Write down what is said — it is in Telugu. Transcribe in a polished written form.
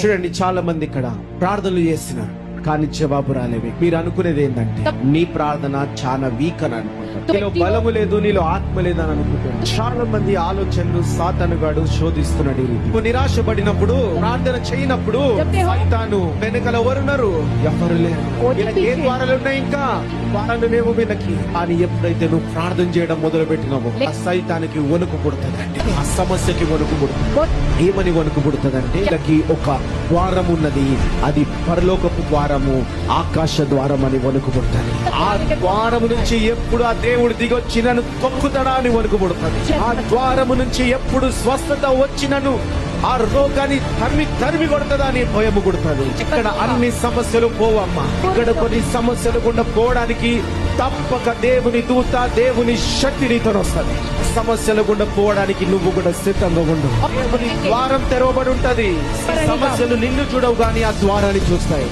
చూడండి, చాలా మంది ఇక్కడ ప్రార్థనలు చేస్తున్నారు కానీ జవాబు రాలేవి. మీరు అనుకునేది ఏంటంటే నీ ప్రార్థన చాలా వీక్ అని అనుకుంటారు, నీలో బలము లేదు, నీలో ఆత్మ లేదని అనుకుంటారు. చాలా మంది ఆలోచనలు సాతానుగాడు శోధిస్తున్నాడు. ఈ రీతి నువ్వు నిరాశపడినప్పుడు, ప్రార్థన చేయనప్పుడు సైతాను వెనకల ఎవరున్నారు? ఎవరు లేరు. వీళ్ళకి ఏ ద్వారాలు ఉన్నాయి? ఇంకా ద్వారాలు లేవు వీళ్ళకి. కానీ ఎప్పుడైతే నువ్వు ప్రార్థన చేయడం మొదలు పెట్టినావో ఆ సైతానికి వణుకు పుడుతుందండి, ఆ సమస్యకి వణుకు పుడుతుంది. ఏమని వణుకు పుడుతుందంటే వీళ్ళకి ఒక ద్వారం ఉన్నది, అది పరలోకపు ద్వారము, ఆకాశ ద్వారం అని వణుకు పుడుతుంది. ఆ ద్వారము నుంచి ఎప్పుడు ఆ దేవుడు దిగొచ్చి నన్ను తొక్కుతాడా అని వణుకు పుడుతుంది. ఆ ద్వారము నుంచి ఎప్పుడు స్వస్థత వచ్చినను ఆ రోగాన్ని తరిమి కొడుతుందా అని భయము కొడుతుంది. ఇక్కడ అన్ని సమస్యలు పోవమ్మా. ఇక్కడ కొన్ని సమస్యలు గుండా పోవడానికి తప్పక దేవుని దూత, దేవుని శక్తి నీతో వస్తుంది. సమస్యలు గుండా పోవడానికి నువ్వు కూడా సిద్ధంగా ఉండు. దేవుని ద్వారం తెరవబడి ఉంటది. సమస్యలు నిన్ను చూడవు గానీ ఆ ద్వారాన్ని చూస్తాయి.